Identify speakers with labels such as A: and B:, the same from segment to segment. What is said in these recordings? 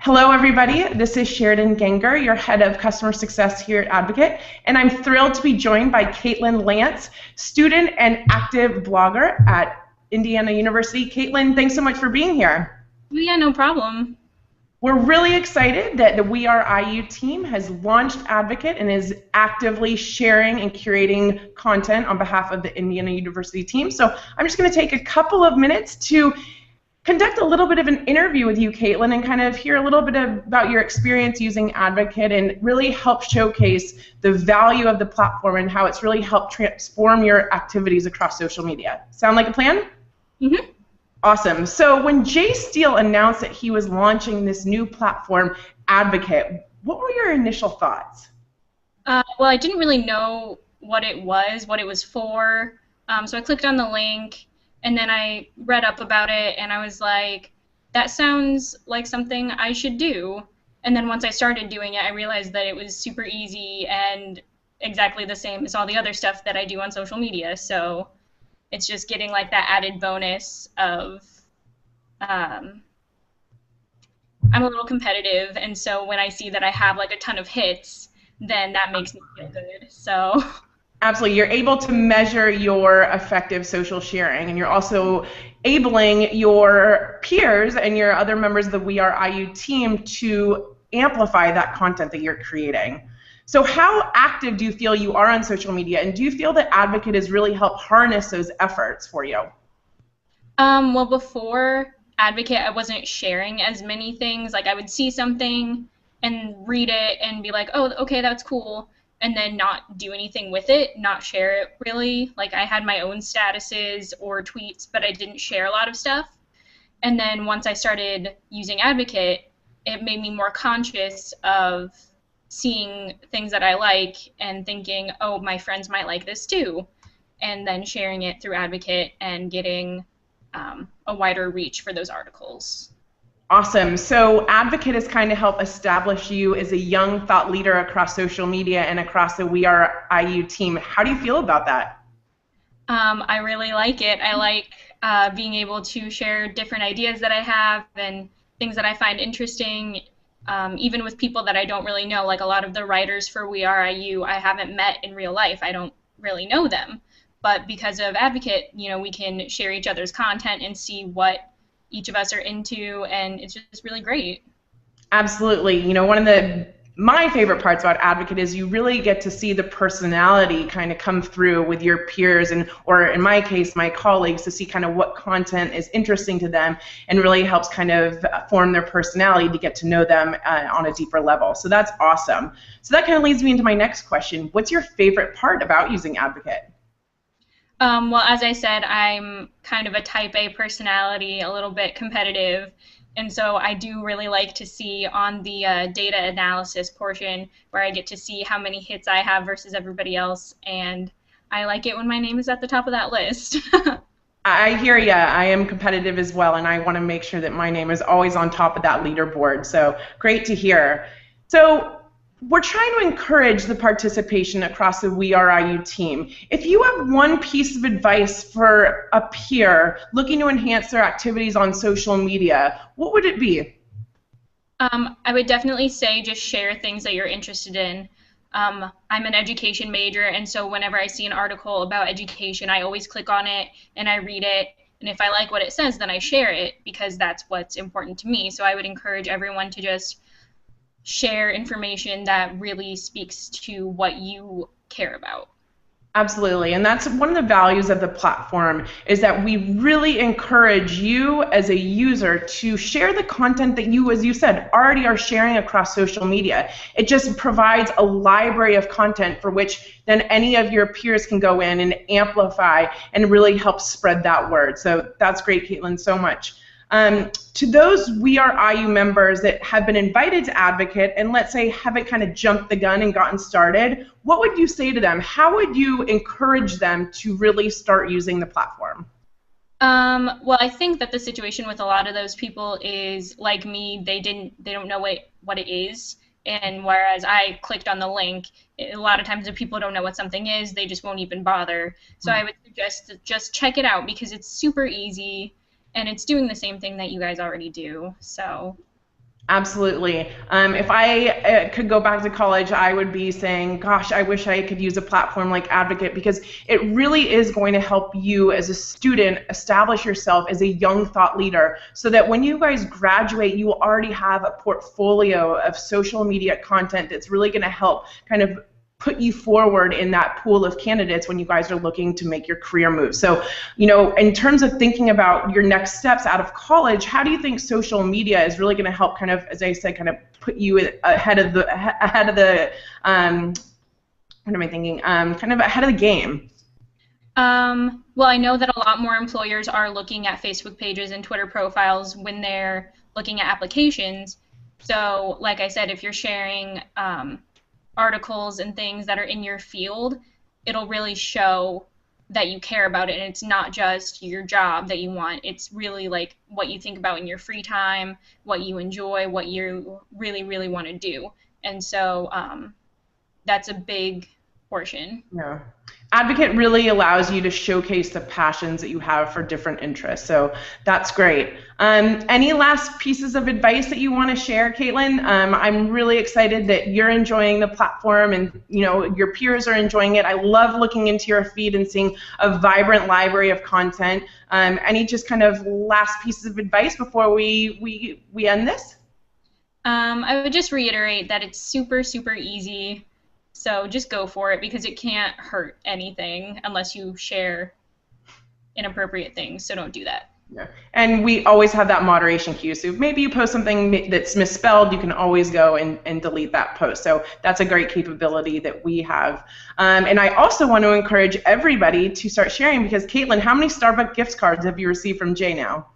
A: Hello, everybody. This is Sheridan Ganger, your head of customer success here at Addvocate, and I'm thrilled to be joined by Caitlin Lance, student and active blogger at Indiana University. Caitlin, thanks so much for being here.
B: Yeah, no problem.
A: We're really excited that the We Are IU team has launched Addvocate and is actively sharing and curating content on behalf of the Indiana University team. So I'm just going to take a couple of minutes to conduct a little bit of an interview with you, Caitlin, and kind of hear a little bit about your experience using Addvocate and really help showcase the value of the platform and how it's really helped transform your activities across social media. Sound like a plan?
B: Mm-hmm.
A: Awesome. So when Jay Steele announced that he was launching this new platform, Addvocate, what were your initial thoughts?
B: Well, I didn't really know what it was for. So I clicked on the link, and then I read up about it, and I was like, that sounds like something I should do. And then once I started doing it, I realized that it was super easy and exactly the same as all the other stuff that I do on social media. So it's just getting like that added bonus of I'm a little competitive, and so when I see that I have like a ton of hits, then that makes me feel good. So
A: Absolutely. You're able to measure your effective social sharing, and you're also enabling your peers and your other members of the We Are IU team to amplify that content that you're creating. So how active do you feel you are on social media, and do you feel that Addvocate has really helped harness those efforts for you?
B: well, before Advocate, I wasn't sharing as many things. Like I would see something and read it and be like, oh, okay, that's cool, and then not do anything with it, not share it really. Like I had my own statuses or tweets, but I didn't share a lot of stuff. And then once I started using Advocate, it made me more conscious of seeing things that I like and thinking, oh, my friends might like this too, and then sharing it through Advocate and getting a wider reach for those articles.
A: Awesome. So Addvocate has kind of helped establish you as a young thought leader across social media and across the We Are IU team. How do you feel about that?
B: I really like it. I like being able to share different ideas that I have and things that I find interesting, even with people that I don't really know. Like a lot of the writers for We Are IU, I haven't met in real life. I don't really know them. But because of Advocate, you know, we can share each other's content and see what each of us are into, and it's just really great.
A: Absolutely. You know, one of my favorite parts about Addvocate is you really get to see the personality kind of come through with your peers and, or in my case, my colleagues, to see kind of what content is interesting to them and really helps kind of form their personality to get to know them on a deeper level. So that's awesome. So that kind of leads me into my next question. What's your favorite part about using Addvocate?
B: Well, as I said, I'm kind of a type A personality, a little bit competitive, and so I do really like to see on the data analysis portion where I get to see how many hits I have versus everybody else, and I like it when my name is at the top of that list.
A: I hear ya. I am competitive as well, and I want to make sure that my name is always on top of that leaderboard. So great to hear. So we're trying to encourage the participation across the We Are IU team. If you have one piece of advice for a peer looking to enhance their activities on social media, what would it be?
B: I would definitely say just share things that you're interested in. I'm an education major, and so whenever I see an article about education, I always click on it and I read it. And if I like what it says, then I share it because that's what's important to me. So I would encourage everyone to just share information that really speaks to what you care about.
A: Absolutely, and that's one of the values of the platform, is that we really encourage you as a user to share the content that you, as you said, already are sharing across social media. It just provides a library of content for which then any of your peers can go in and amplify and really help spread that word. So that's great, Caitlin, so much. To those We Are IU members that have been invited to Advocate and let's say haven't kind of jumped the gun and gotten started, what would you say to them? How would you encourage them to really start using the platform?
B: Well, I think that the situation with a lot of those people is like me, they don't know what it is. And whereas I clicked on the link, a lot of times if people don't know what something is, they just won't even bother. So I would suggest to just check it out because it's super easy and it's doing the same thing that you guys already do. So
A: Absolutely. If I could go back to college, I would be saying, gosh, I wish I could use a platform like Advocate because it really is going to help you as a student establish yourself as a young thought leader so that when you guys graduate, you already have a portfolio of social media content that's really going to help kind of put you forward in that pool of candidates when you guys are looking to make your career move. So, in terms of thinking about your next steps out of college, how do you think social media is really going to help kind of, as I said, kind of put you ahead of the what am I thinking? Kind of ahead of the game.
B: Well, I know that a lot more employers are looking at Facebook pages and Twitter profiles when they're looking at applications. So, like I said, if you're sharing articles and things that are in your field, it'll really show that you care about it, and it's not just your job that you want. It's really like what you think about in your free time, what you enjoy, what you really, really want to do. And so that's a big portion.
A: Yeah. Advocate really allows you to showcase the passions that you have for different interests. So that's great. Any last pieces of advice that you want to share, Caitlin? I'm really excited that you're enjoying the platform and your peers are enjoying it. I love looking into your feed and seeing a vibrant library of content. Any just kind of last pieces of advice before we end this?
B: I would just reiterate that it's super, super easy. So just go for it because it can't hurt anything unless you share inappropriate things. So don't do that.
A: Yeah. And we always have that moderation queue. So if maybe you post something that's misspelled, you can always go and delete that post. So that's a great capability that we have. And I also want to encourage everybody to start sharing because, Caitlin, how many Starbucks gift cards have you received from Jay now?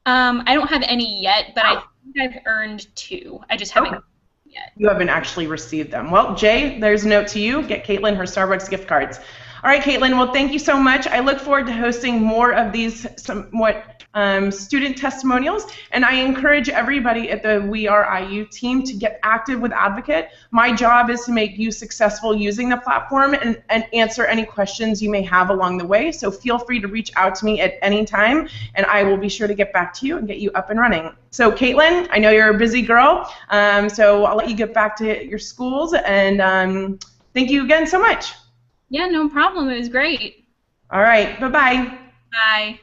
B: I don't have any yet, but I think I've earned 2. I just haven't.
A: Okay. You haven't actually received them. Well, Jay, there's a note to you. Get Caitlin her Starbucks gift cards. All right, Caitlin, well, thank you so much. I look forward to hosting more of these somewhat student testimonials, and I encourage everybody at the We Are IU team to get active with Advocate. My job is to make you successful using the platform and answer any questions you may have along the way, so feel free to reach out to me at any time, and I will be sure to get back to you and get you up and running. So, Caitlin, I know you're a busy girl, so I'll let you get back to your schools, and thank you again so much.
B: Yeah, no problem. It was great.
A: All right, bye-bye.
B: Bye.